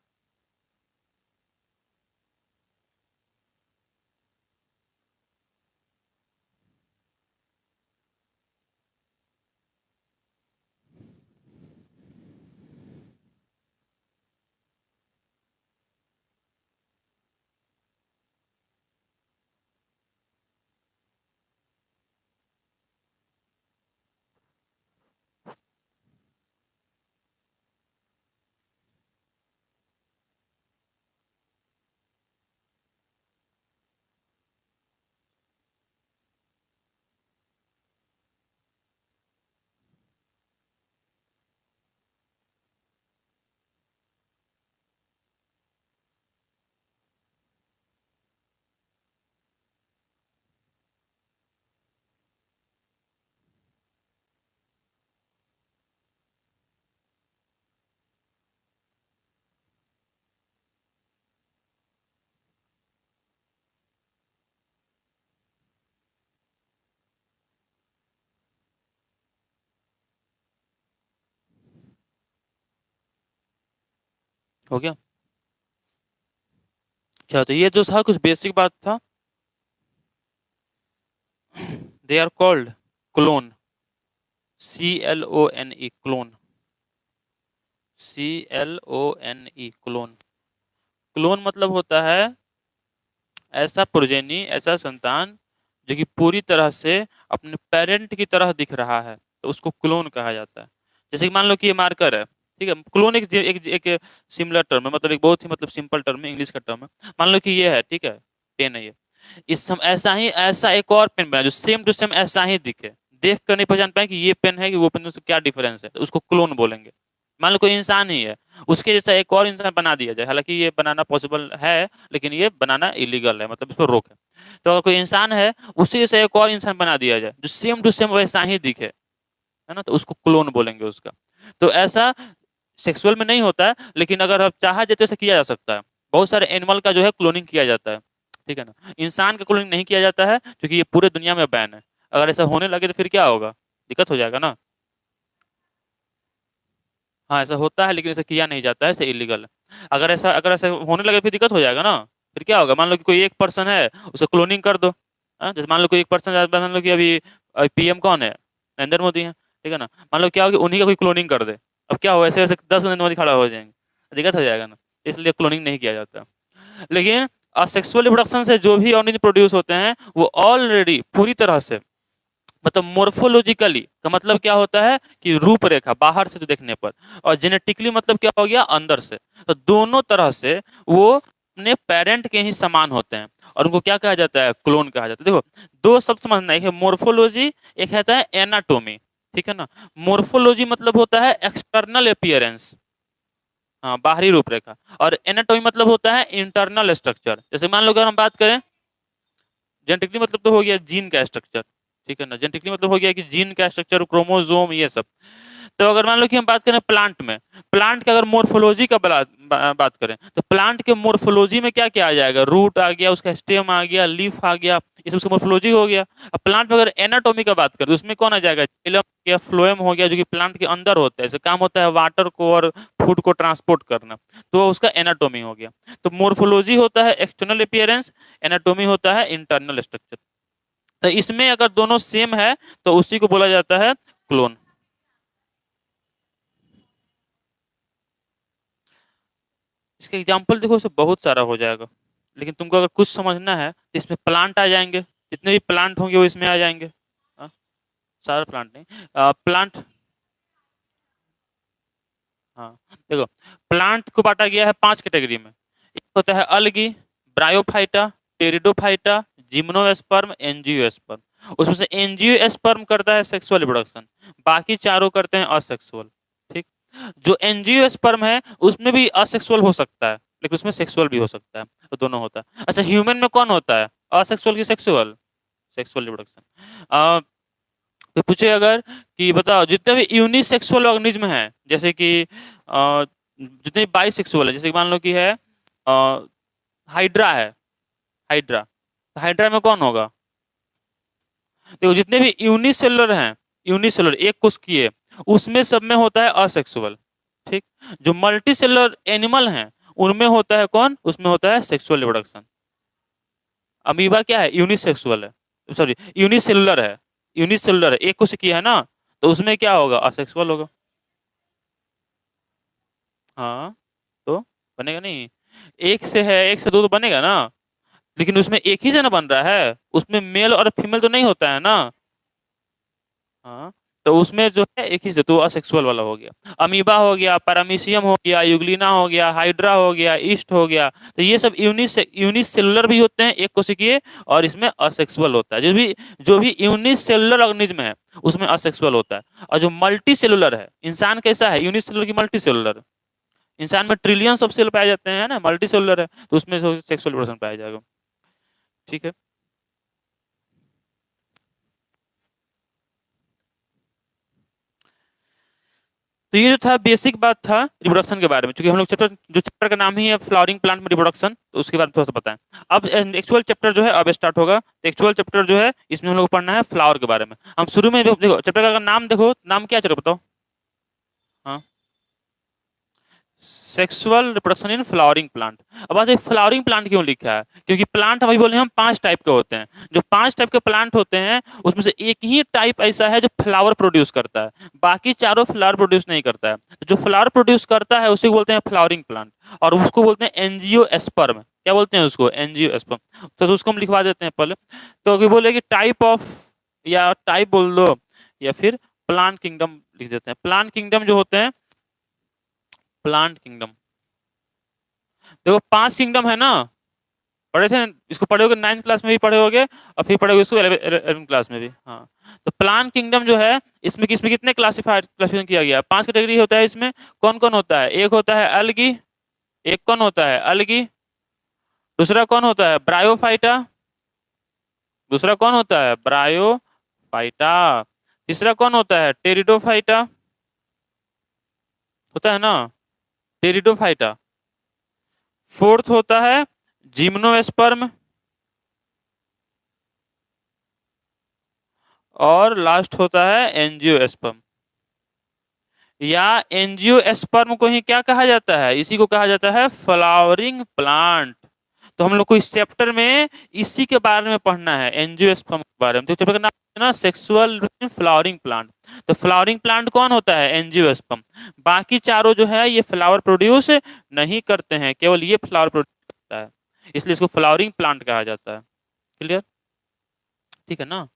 हो गया। अच्छा, तो ये जो था कुछ बेसिक बात था। They are called clone, CLONE, clone, CLONE, clone. Clone मतलब होता है ऐसा प्रोजेनी, ऐसा संतान जो कि पूरी तरह से अपने पेरेंट की तरह दिख रहा है, तो उसको क्लोन कहा जाता है। जैसे कि मान लो कि ये मार्कर है, ठीक है। क्लोन एक सिमिलर टर्म है, मतलब एक बहुत ही मतलब सिंपल टर्म है, इंग्लिश का टर्म है। मान लो कि ये है, ठीक है, पेन है ये। इस सम ऐसा ही ऐसा एक और पेन बना जो सेम टू सेम ऐसा ही दिखे, देख कर नहीं पहचान पाए कि ये पेन है कि वो पेन, उसको क्या डिफरेंस है, तो उसको क्लोन बोलेंगे। मान लो कोई इंसान ही है, उसके जैसा एक और इंसान बना दिया जाए, हालांकि ये बनाना पॉसिबल है, लेकिन ये बनाना इलीगल है, मतलब इस पर रोक है। तो अगर कोई इंसान है, उसी जैसा एक और इंसान बना दिया जाए जो सेम टू सेम वैसा ही दिखे, है ना, तो उसको क्लोन बोलेंगे उसका। तो ऐसा सेक्सुअल में नहीं होता है, लेकिन अगर आप चाहा जाए तो ऐसा किया जा सकता है। बहुत सारे एनिमल का जो है क्लोनिंग किया जाता है, ठीक है ना। इंसान का क्लोनिंग नहीं किया जाता है क्योंकि ये पूरे दुनिया में बैन है। अगर ऐसा होने लगे तो फिर क्या होगा, दिक्कत हो जाएगा ना। हाँ, ऐसा होता है, लेकिन ऐसा किया नहीं जाता है, ऐसा इलीगल है। अगर ऐसा होने लगे फिर दिक्कत हो जाएगा ना। फिर क्या होगा, मान लो कि कोई एक पर्सन है, उसको क्लोनिंग कर दो। हाँ, जैसे मान लो कोई एक पर्सन, मान लो कि अभी PM कौन है, नरेंद्र मोदी है, ठीक है ना। मान लो क्या हो कि उन्हीं का कोई क्लोनिंग कर दे, अब क्या हो, ऐसे वैसे 10 नरेंद्र मोदी खड़ा हो जाएंगे, दिक्कत हो जाएगा ना। इसलिए क्लोनिंग नहीं किया जाता। लेकिन असेक्सुअल रिप्रोडक्शन से जो भी ऑर्गेनिज्म प्रोड्यूस होते हैं, वो ऑलरेडी पूरी तरह से, मतलब मोर्फोलॉजिकली का मतलब क्या होता है कि रूपरेखा बाहर से तो देखने पर, और जेनेटिकली मतलब क्या हो गया, अंदर से। तो दोनों तरह से वो अपने पेरेंट के ही समान होते हैं, और उनको क्या कहा जाता है, क्लोन कहा जाता है। देखो, दो शब्द समझना, एक है मोर्फोलॉजी, एक होता है एनाटोमी, ठीक है ना। मोर्फोलॉजी मतलब होता है एक्सटर्नल अपीयरेंस, हाँ, बाहरी रूपरेखा। और एनाटोमी मतलब होता है इंटरनल स्ट्रक्चर। जैसे मान लो अगर हम बात करें, जेनेटिकली मतलब तो हो गया जीन का स्ट्रक्चर, ठीक है ना। जेनेटिकली मतलब हो गया कि जीन का स्ट्रक्चर, क्रोमोसोम, ये सब। तो अगर मान लो कि हम बात करें प्लांट में, प्लांट के अगर मोर्फोलॉजी का बात करें, तो प्लांट के मोर्फोलॉजी में क्या क्या आ जाएगा, रूट आ गया, उसका स्टेम आ गया, लीफ आ गया, ये सब उसका मोर्फोलॉजी हो गया। अब प्लांट में अगर एनाटोमी का बात करें, तो उसमें कौन आ जाएगा, जाइलम हो गया, फ्लोएम हो गया, जो कि प्लांट के अंदर होता है, इसका काम होता है वाटर को और फूड को ट्रांसपोर्ट करना, तो उसका एनाटोमी हो गया। तो मोर्फोलॉजी होता है एक्सटर्नल अपीयरेंस, एनाटोमी होता है इंटरनल स्ट्रक्चर। तो इसमें अगर दोनों सेम है, तो उसी को बोला जाता है क्लोन। इसका एग्जाम्पल देखो, इसमें बहुत सारा हो जाएगा, लेकिन तुमको अगर कुछ समझना है तो इसमें प्लांट आ जाएंगे, जितने भी प्लांट होंगे वो इसमें आ जाएंगे। हाँ, सारा प्लांट नहीं, प्लांट। हाँ, देखो, प्लांट को बांटा गया है 5 कैटेगरी में। एक होता है अलगी, ब्रायोफाइटा, टेरिडोफाइटा, जिम्नोस्पर्म, एंजियोस्पर्म। उसमें से एंजियोस्पर्म करता है सेक्सुअल रिप्रोडक्शन, बाकी चारों करते हैं असेक्सुअल। ठीक, जो एंजियोस्पर्म है उसमें भी असेक्सुअल हो सकता है, लेकिन उसमें सेक्सुअल भी हो सकता है, तो दोनों होता है। अच्छा, ह्यूमन में कौन होता है, असेक्सुअल की सेक्सुअल? Sexual reproduction. तो पूछे अगर कि बताओ जितने भी यूनिसेक्सुअल ऑर्गेनिज्म हैं, जैसे कि जितने बाइसेक्सुअल है, जैसे कि मान लो कि है हाइड्रा है, हाइड्रा, तो हाइड्रा में कौन होगा? देखो जितने भी यूनिसेलुलर हैं, यूनिसेलुलर एक कोश किए, उसमें सब में होता है असेक्सुअल। ठीक, जो मल्टी सेलुलर एनिमल हैं उनमें होता है कौन, उसमें होता है सेक्सुअल रिप्रोडक्शन। अमीबा क्या है, यूनिसेक्सुअल है, सॉरी यूनिसेलुलर है, यूनिसेलुलर है, एक कोशिकीय है ना, तो उसमें क्या होगा, असेक्सुअल होगा। हाँ, तो बनेगा नहीं, एक से है, एक से दो तो बनेगा ना, लेकिन उसमें एक ही से ना बन रहा है, उसमें मेल और फीमेल तो नहीं होता है ना। हाँ, तो उसमें जो है एक ही से, तो असेक्सुअल वाला हो गया। अमीबा हो गया, पैरामीशियम हो गया, यूग्लिना हो गया, हाइड्रा हो गया, ईस्ट हो गया, तो ये सब यूनिसेलुलर भी होते हैं, एक कोशिकीय, और इसमें असेक्सुअल होता है। जो भी यूनिसेलुलर ऑर्गेनिज्म है उसमें असेक्सुअल होता है। और जो मल्टी सेलुलर है, इंसान कैसा है, यूनिसेलुलर की मल्टी सेलुलर, इंसान में ट्रिलियंस ऑफ सेल पाए जाते हैं ना, मल्टी सेलुलर है, तो उसमें सेक्सुअल रिप्रोडक्शन पाया जाएगा। ठीक है, तो ये जो था बेसिक बात था रिप्रोडक्शन के बारे में, क्योंकि हम लोग चैप्टर, जो चैप्टर का नाम ही है फ्लावरिंग प्लांट में रिप्रोडक्शन, तो उसके बारे में थोड़ा सा बताएं। अब एक्चुअल चैप्टर जो है अब स्टार्ट होगा, तो एक्चुअल चैप्टर जो है इसमें हम लोग को पढ़ना है फ्लावर के बारे में। हम शुरू में देखो चैप्टर का अगर नाम देखो, नाम क्या चलो बताओ। हाँ, sexual reproduction in flowering plant. अब बात है फ्लावरिंग प्लांट क्यों लिखा है, क्योंकि प्लांट हम अभी बोले हम 5 टाइप के होते हैं। जो 5 टाइप के प्लांट होते हैं उसमें से एक ही टाइप ऐसा है जो फ्लावर प्रोड्यूस करता है, बाकी चारों फ्लावर प्रोड्यूस नहीं करता है। तो जो फ्लावर प्रोड्यूस करता है उसी को बोलते हैं फ्लावरिंग प्लांट, और उसको बोलते हैं एंजियोस्पर्म। क्या बोलते हैं उसको, एंजियोस्पर्म। तो उसको हम लिखवा देते हैं पहले। तो अभी बोले कि टाइप ऑफ, या टाइप बोल दो, या फिर प्लांट किंगडम लिख देते हैं। प्लांट किंगडम जो होते हैं, प्लांट किंगडम, देखो 5 किंगडम है ना, पढ़े थे इसको, पढ़े होगे 9th क्लास में भी पढ़े होगे, और फिर पढ़े होगे इसको 11th क्लास में भी। हाँ, तो प्लांट किंगडम जो है, इसमें कितने क्लासिफिकेशन किया गया है, 5 कैटेगरी होता है इसमें। कौन कौन होता है, एक होता है अलगी, एक कौन होता है अलगी, दूसरा कौन होता है ब्रायोफाइटा, दूसरा कौन होता है ब्रायोफाइटा, तीसरा कौन होता है टेरिडोफाइटा, होता है ना टेरिडोफाइटा, फोर्थ होता है जिम्नोस्पर्म, और लास्ट होता है एंजियोस्पर्म। या एंजियोस्पर्म को ही क्या कहा जाता है, इसी को कहा जाता है फ्लावरिंग प्लांट। तो हम लोग को इस चैप्टर में इसी के बारे में पढ़ना है, एंजियोस्पर्म के बारे में। तो चैप्टर का नाम है ना सेक्सुअल फ्लावरिंग प्लांट। तो फ्लावरिंग प्लांट कौन होता है, एंजियोस्पर्म। बाकी चारों जो है ये फ्लावर प्रोड्यूस नहीं करते हैं, केवल ये फ्लावर प्रोड्यूस करता है, इसलिए इसको फ्लावरिंग प्लांट कहा जाता है। क्लियर, ठीक है ना।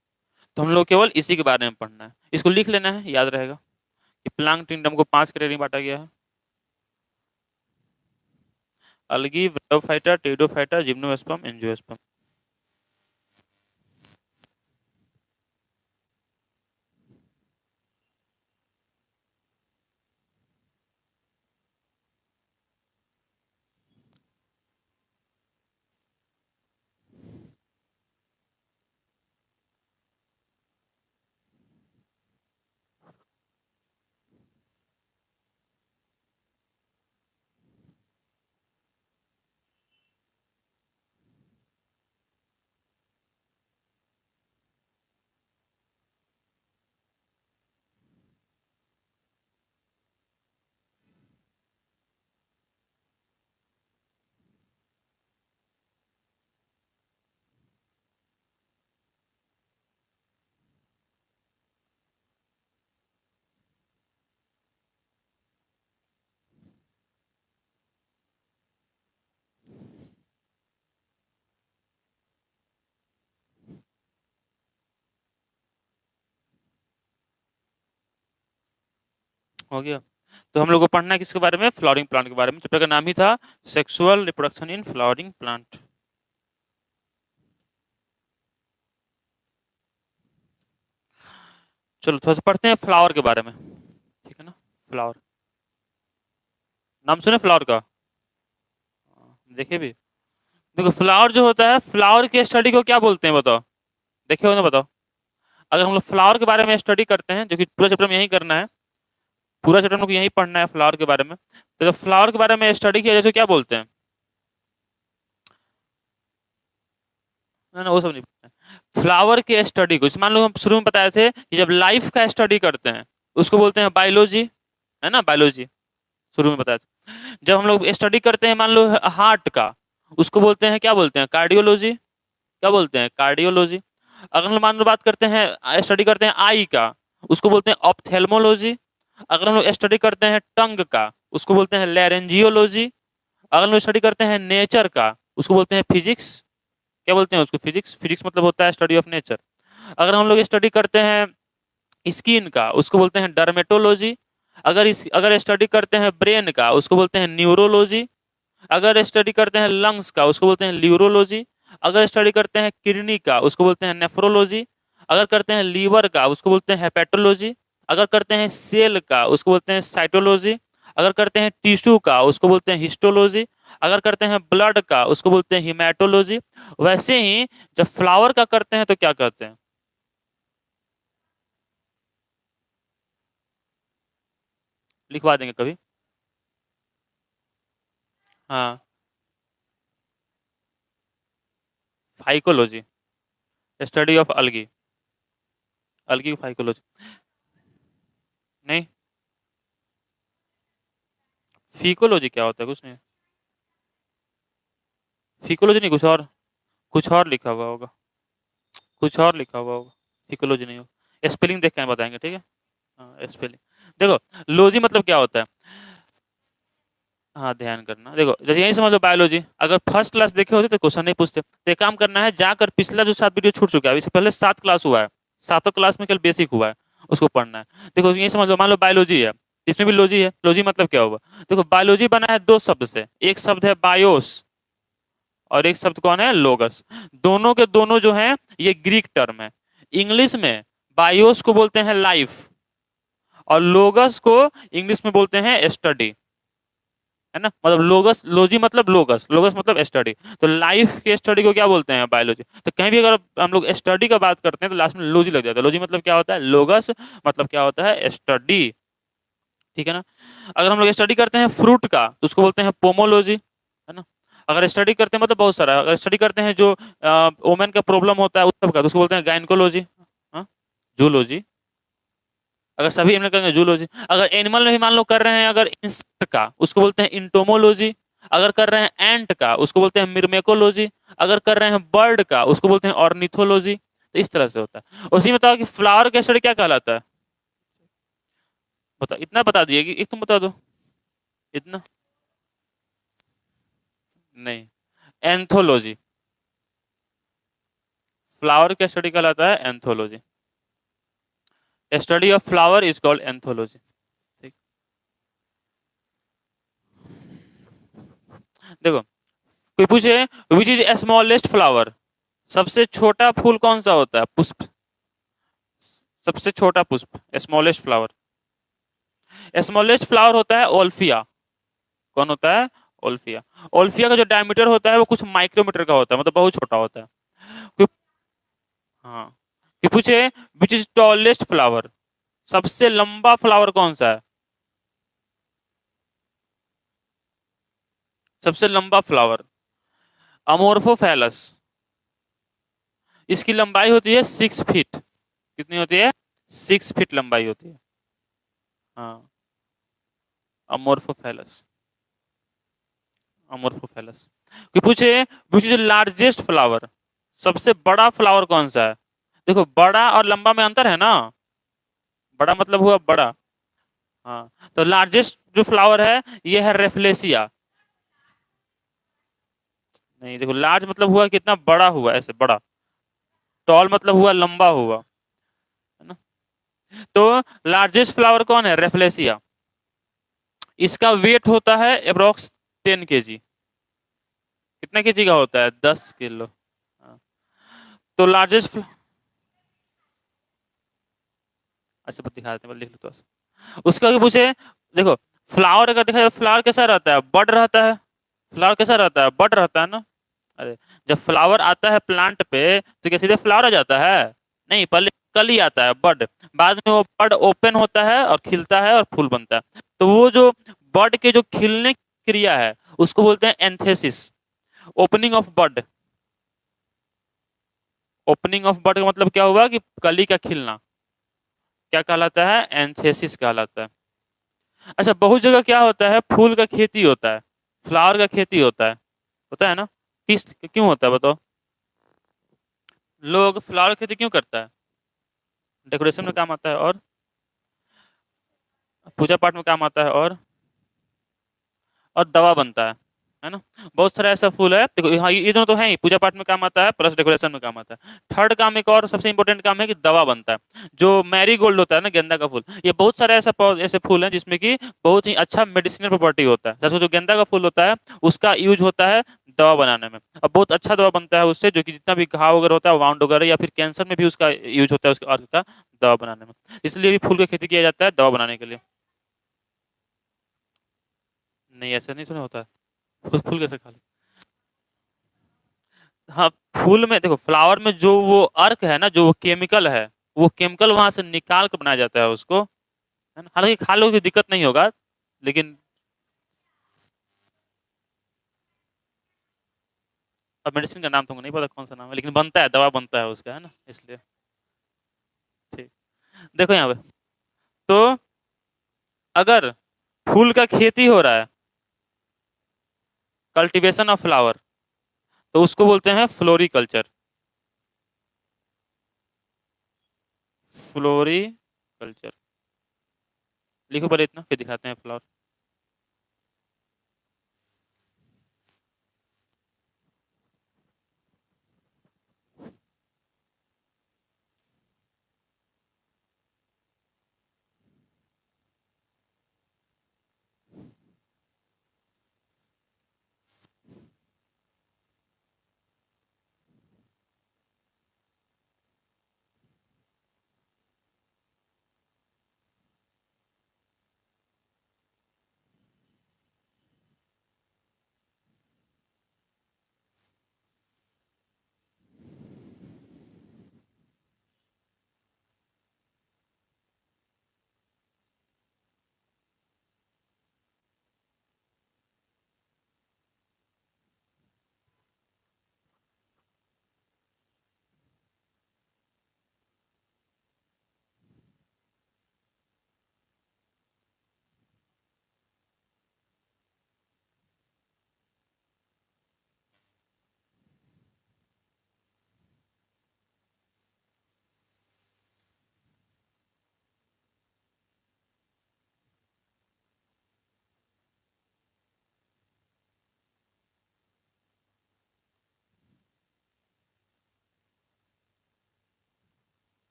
तो हम लोग केवल इसी के बारे में पढ़ना है, इसको लिख लेना है, याद रहेगा कि प्लांट किंगडम को 5 कैटेगरी में बांटा गया है। अलगी, ब्रायोफाइटा, टेरिडोफाइटा, जिम्नोस्पर्म, एंजियोस्पर्म। हो गया। तो हम लोग को पढ़ना है किसके बारे में, फ्लावरिंग प्लांट के बारे में। चैप्टर का नाम ही था sexual reproduction in flowering plant. चलो थोड़ा सा पढ़ते हैं फ्लावर के बारे में, ठीक है ना। फ्लावर, नाम सुने फ्लावर का? देखे भी। देखो फ्लावर जो होता है, फ्लावर की स्टडी को क्या बोलते हैं बताओ, देखे हो ना, बताओ। अगर हम लोग फ्लावर के बारे में स्टडी करते हैं, जो कि पूरा चैप्टर में यही करना है, पूरा चैप्टर हम लोग यही पढ़ना है फ्लावर के बारे में, तो जब फ्लावर के बारे में स्टडी किया जाए तो क्या बोलते हैं? ना ना, वो सब नहीं पढ़ना है। फ्लावर के स्टडी को, इस मान लो हम शुरू में बताए थे कि जब लाइफ का स्टडी करते हैं उसको बोलते हैं बायोलॉजी, है ना, बायोलॉजी शुरू में बताया था। जब हम लोग स्टडी करते हैं मान लो हार्ट का, उसको बोलते हैं, क्या बोलते हैं, कार्डियोलॉजी। क्या बोलते हैं, कार्डियोलॉजी। अगर हम लोग मान लो बात करते हैं, स्टडी करते हैं आई का, उसको बोलते हैं ऑप्थेल्मोलॉजी। अगर हम लोग स्टडी करते हैं टंग का, उसको बोलते हैं लैरेंजियोलॉजी। अगर हम लोग स्टडी करते हैं नेचर का, उसको बोलते हैं फिजिक्स। क्या बोलते हैं उसको, फिजिक्स। फिजिक्स मतलब होता है स्टडी ऑफ नेचर। अगर हम लोग स्टडी करते हैं स्किन का, उसको बोलते हैं डर्मेटोलॉजी। अगर स्टडी करते हैं ब्रेन का, उसको बोलते हैं न्यूरोलॉजी। अगर स्टडी करते हैं लंग्स का, उसको बोलते हैं ल्यूरोलॉजी। अगर स्टडी करते हैं किडनी का, उसको बोलते हैं नेफ्रोलॉजी। अगर करते हैं लीवर का, उसको बोलते हैं हेपेटोलॉजी। अगर करते हैं सेल का, उसको बोलते हैं साइटोलॉजी। अगर करते हैं टिश्यू का, उसको बोलते हैं हिस्टोलॉजी। अगर करते हैं ब्लड का, उसको बोलते हैं हिमेटोलॉजी। वैसे ही जब फ्लावर का करते हैं तो क्या कहते हैं? लिखवा देंगे कभी। हाँ, फाइकोलॉजी, स्टडी ऑफ अलगी। अलगी फाइकोलॉजी। नहीं, फिकोलॉजी क्या होता है, कुछ नहीं। फिकोलॉजी नहीं, कुछ और लिखा हुआ होगा, कुछ और लिखा हुआ होगा। फिकोलॉजी नहीं होगा, स्पेलिंग देख के हम बताएंगे, ठीक है। हाँ, स्पेलिंग। देखो, लॉजी मतलब क्या होता है। हाँ, ध्यान करना, देखो जैसे यही समझ लो, बायोलॉजी अगर फर्स्ट क्लास देखे होते तो क्वेश्चन नहीं पूछते, तो एक काम करना है, जाकर पिछला जो 7 वीडियो छूट चुका है, इससे पहले 7 क्लास हुआ है, 7 क्लास में केवल बेसिक हुआ है, उसको पढ़ना है। देखो यही समझ लो, मान लो बायोलॉजी है, इसमें भी लॉजी है। लॉजी मतलब क्या होगा? देखो बायोलॉजी बना है दो शब्द से, एक शब्द है बायोस और एक शब्द कौन है, लोगस। दोनों के दोनों जो हैं ये ग्रीक टर्म है। इंग्लिश में बायोस को बोलते हैं लाइफ, और लोगस को इंग्लिश में बोलते हैं स्टडी, है ना। मतलब लोगस, लॉजी मतलब लोगस, लोगस मतलब स्टडी। तो लाइफ के स्टडी को क्या बोलते हैं, बायोलॉजी। तो कहीं भी अगर हम लोग स्टडी का बात करते हैं तो लास्ट में लॉजी लग जाता है। लॉजी मतलब क्या होता है, लोगस मतलब क्या होता है, स्टडी, ठीक है ना। अगर हम लोग स्टडी करते हैं फ्रूट का तो उसको बोलते हैं पोमोलॉजी, है ना। अगर स्टडी करते हैं मतलब बहुत सारा है। अगर स्टडी करते हैं जो वोमेन का प्रॉब्लम होता है उस सब का, तो उसको बोलते हैं गायनकोलॉजी, हाँ, जूलॉजी। अगर सभी एनिमल करेंगे जूलॉजी। अगर एनिमल में भी मान लो कर रहे हैं, अगर इंसेक्ट का उसको बोलते हैं इंटोमोलॉजी। अगर कर रहे हैं एंट का उसको बोलते हैं मिर्मेकोलॉजी। अगर कर रहे हैं बर्ड का उसको बोलते हैं ऑर्निथोलॉजी। तो इस तरह से होता है। उसी में बताओ कि फ्लावर का स्टडी क्या कहलाता है, बताओ, इतना बता दिए कि एक तुम बता दो, इतना। नहीं, एंथोलॉजी। फ्लावर का स्टडी कहलाता है anthology. Study of flower is called anthology, ठीक। देखो, कोई पूछे विच इज स्मॉलेस्ट फ्लावर, सबसे छोटा फूल कौन सा होता है, पुष्प। सबसे छोटा पुष्प, स्मॉलेस्ट फ्लावर। स्मॉलेस्ट फ्लावर होता है ओल्फिया। कौन होता है, ओल्फिया। ओल्फिया का जो डायमीटर होता है वो कुछ माइक्रोमीटर का होता है, मतलब बहुत छोटा होता है। कोई, हाँ, कोई पूछे विच इज टॉलेस्ट फ्लावर, सबसे लंबा फ्लावर कौन सा है, सबसे लंबा फ्लावर, अमोर्फोफैलस। इसकी लंबाई होती है 6 फीट। कितनी होती है, 6 फीट लंबाई होती है। हाँ, अमोर्फोफैलस, अमोर्फोफैलस। कि पूछे विच इज लार्जेस्ट फ्लावर, सबसे बड़ा फ्लावर कौन सा है। देखो बड़ा और लंबा में अंतर है ना, बड़ा मतलब हुआ बड़ा। हाँ, तो लार्जेस्ट जो फ्लावर है ये है रेफलेसिया। नहीं, देखो लार्ज मतलब हुआ कितना बड़ा हुआ, ऐसे बड़ा। टॉल मतलब हुआ लंबा हुआ, है ना। तो लार्जेस्ट फ्लावर कौन है, रेफलेसिया। इसका वेट होता है अप्रोक्स 10 kg। कितना केजी का होता है, 10 किलो। हाँ। तो लार्जेस्ट, अच्छा दिखा देते हैं, लिख लो तो उसके आगे पूछे। देखो, फ्लावर अगर देखा जाए, फ्लावर कैसा रहता है, बड रहता है। फ्लावर कैसा रहता है, बड रहता है ना। अरे, जब फ्लावर आता है प्लांट पे तो क्या सीधे फ्लावर आ जाता है? नहीं, पहले कली आता है, बड। बाद में वो बड ओपन होता है और खिलता है और फूल बनता है। तो वो जो बड के जो खिलने की क्रिया है उसको बोलते हैं anthesis, opening of bud. Opening of bud का मतलब क्या हुआ कि कली का खिलना, क्या कहलाता है, एंथेसिस कहलाता है। अच्छा, बहुत जगह क्या होता है, फूल का खेती होता है, फ्लावर का खेती होता है ना। किस क्यों होता है बताओ? लोग फ्लावर खेती क्यों करता है? डेकोरेशन में काम आता है, और पूजा पाठ में काम आता है, और दवा बनता है ना। बहुत सारा ऐसा फूल है, देखो हाँ, ये दोनों तो है ही, पूजा पाठ में काम आता है प्लस डेकोरेशन में काम आता है। थर्ड काम एक और सबसे इंपॉर्टेंट काम है कि दवा बनता है। जो मैरी गोल्ड होता है ना, गेंदा का फूल, ये बहुत सारे ऐसे फूल हैं जिसमें कि बहुत ही अच्छा मेडिसिनल प्रॉपर्टी होता है। जैसे जो गेंदा का फूल होता है उसका यूज होता है दवा बनाने में, अब बहुत अच्छा दवा बनता है उससे, जो कि जितना भी घाव वगैरह होता है, वाउंड वगैरह, या फिर कैंसर में भी उसका यूज होता है, उसके अर्क का दवा बनाने में। इसलिए भी फूल की खेती किया जाता है दवा बनाने के लिए। नहीं, ऐसा नहीं सुना होता है। फूल फूल कैसे खा ले? हाँ, फूल में देखो, फ्लावर में जो वो अर्क है ना, जो वो केमिकल है, वो केमिकल वहां से निकाल कर बनाया जाता है उसको, है ना। हालांकि खा लो की दिक्कत नहीं होगा, लेकिन अब मेडिसिन का नाम तुमको नहीं पता कौन सा नाम है, लेकिन बनता है, दवा बनता है उसका, है ना, इसलिए। ठीक। देखो यहाँ पे, तो अगर फूल का खेती हो रहा है, कल्टीवेशन ऑफ फ्लावर, तो उसको बोलते हैं फ्लोरिकल्चर। फ्लोरिकल्चर, लिखो पहले इतना, फिर दिखाते हैं फ्लावर।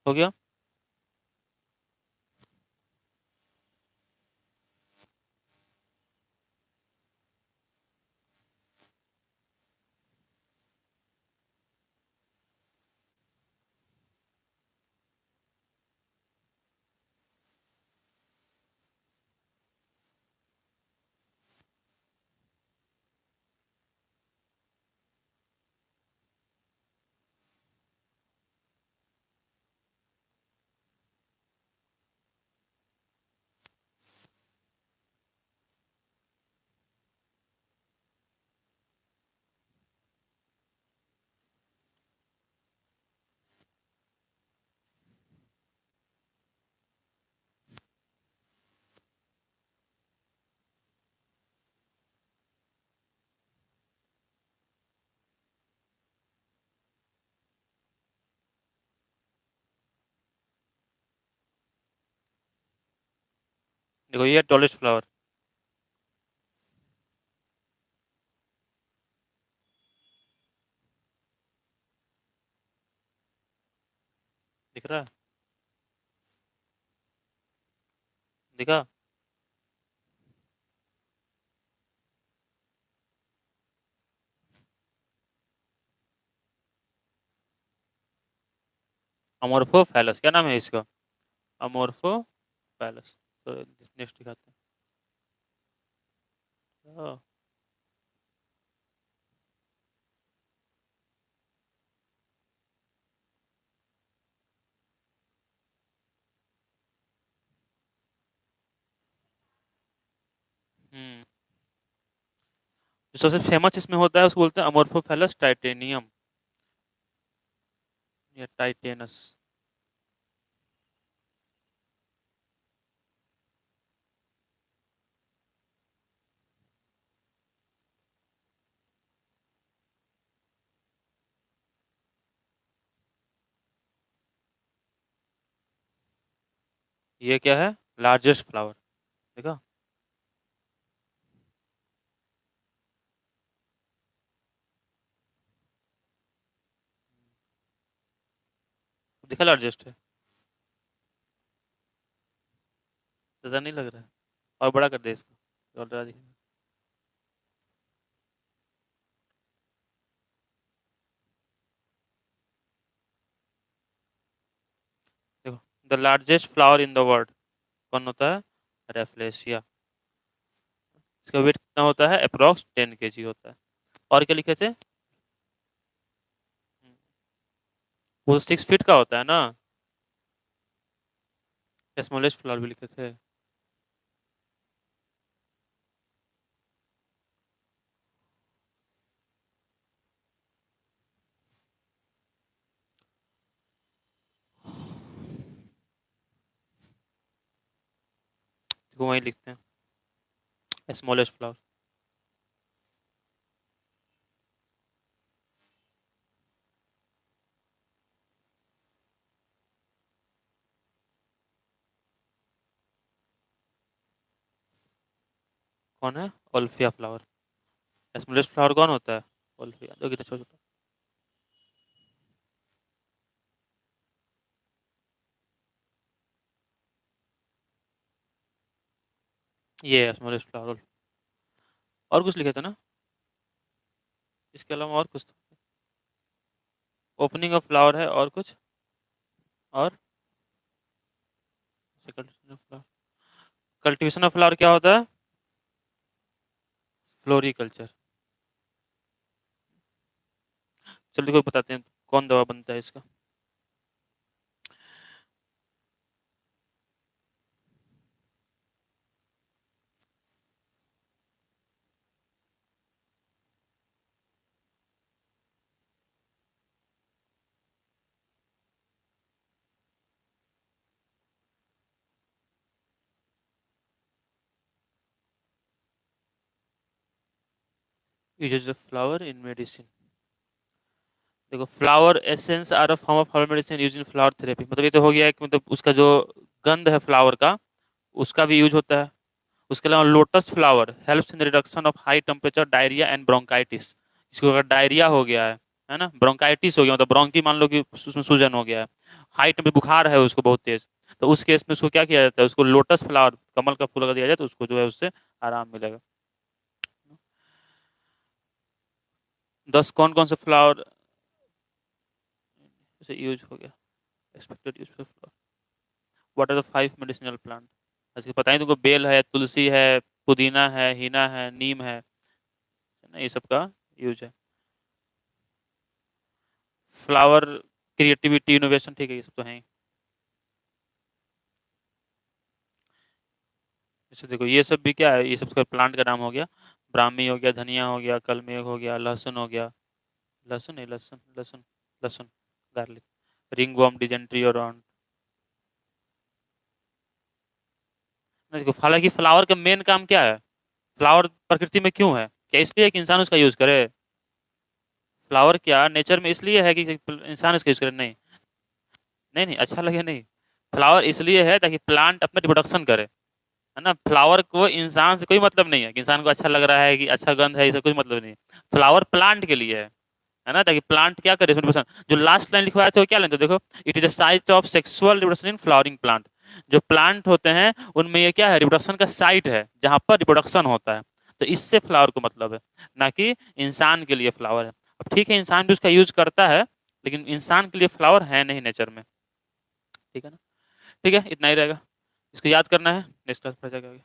हो गया। देखो ये टॉलेस्ट फ्लावर। दिख रहा है? दिखा? अमोर्फो फैलस, क्या नाम है इसका? अमोर्फो फैलस। तो नेक्स्ट दिखाते हैं। हम्म। जो सबसे फेमस इसमें होता है उसको बोलते हैं अमोर्फोफैलस टाइटेनियम या टाइटेनस। ये क्या है? Largest flower. देखा? दिखा लार्जेस्ट है? ज्यादा नहीं लग रहा है? और बड़ा कर दे इसको, और ज्यादा दिखेगा। देखो, the largest flower in the world कौन होता है? रेफलेशिया। इसका वेट कितना होता है? अप्रोक्स 10 kg होता है। और क्या लिखे थे? वो 6 फीट का होता है ना? स्मॉलेस्ट फ्लावर भी लिखे थे। देखो वहीं लिखते हैं स्मॉलेस्ट फ्लावर। कौन है? ओल्फिया फ्लावर। स्मॉलेस्ट फ्लावर कौन होता है? ओल्फिया। देखो कितना छोटा छोटा। ये है स्मॉलेस्ट फ्लावर। और कुछ लिखे थे ना? इसके अलावा और कुछ? ओपनिंग ऑफ फ्लावर है, और कुछ? और कल्टीवेशन ऑफ फ्लावर क्या होता है? फ्लोरिकल्चर। चलो देखो बताते हैं कौन दवा बनता है इसका। Uses of flower in medicine. देखो, flower essence are a form of herbal medicine used in flower therapy. मतलब ये तो हो गया है कि मतलब उसका जो गंध है फ्लावर का, उसका भी यूज होता है। उसके अलावा lotus flower helps in reduction of high temperature diarrhoea and bronchitis. इसको अगर डायरिया हो गया है ना, ब्रोंकाइटिस हो गया, मतलब ब्रोंकी मान लो कि उसमें सूजन हो गया है, हाई टेम्परेचर बुखार है उसको बहुत तेज, तो उस केस में उसको क्या किया जाता है? उसको लोटस फ्लावर, कमल का फूल अगर दिया जाए तो उसको जो है उससे आराम मिलेगा। 10 कौन कौन से फ्लावर से यूज हो गया? Expected use flower. What are the 5 medicinal plant? अच्छा पता ही तुमको, बेल है, तुलसी है, पुदीना है, हीना है, नीम है ना, ये सब का यूज है। फ्लावर, क्रिएटिविटी, इनोवेशन, ठीक है, ये सब तो है ही। जैसे देखो ये सब भी क्या है, ये सब का प्लांट का नाम हो गया। ब्राह्मी हो गया, धनिया हो गया, कलमेघ हो गया, लहसुन हो गया। लहसुन नहीं, लहसुन लहसुन। लहसुन, गार्लिक। रिंगवर्म, डिजेंट्री और देखो, हालांकि फ्लावर का मेन काम क्या है? फ्लावर प्रकृति में क्यों है? क्या इसलिए कि इंसान उसका यूज करे? फ्लावर क्या नेचर में इसलिए है कि इंसान इसका यूज करे? नहीं। नहीं नहीं, अच्छा लगे नहीं। फ्लावर इसलिए है ताकि प्लांट अपना रिप्रोडक्शन करे, है ना। फ्लावर को इंसान से कोई मतलब नहीं है कि इंसान को अच्छा लग रहा है कि अच्छा गंध है, इससे कोई मतलब नहीं है। फ्लावर प्लांट के लिए है ना, ताकि प्लांट क्या करे उसमें जो लास्ट लाइन लिखवाया था वो क्या लेते देखो, it is a site of sexual reproduction in flowering plant. जो प्लांट होते हैं उनमें ये क्या है, रिप्रोडक्शन का साइट है जहां पर रिप्रोडक्शन होता है। तो इससे फ्लावर को मतलब है, ना कि इंसान के लिए फ्लावर है। अब ठीक है, इंसान भी उसका यूज करता है, लेकिन इंसान के लिए फ्लावर है नहीं नेचर में। ठीक है ना। ठीक है, इतना ही रहेगा। इसको याद करना है, नेक्स्ट क्लास पर जाकर।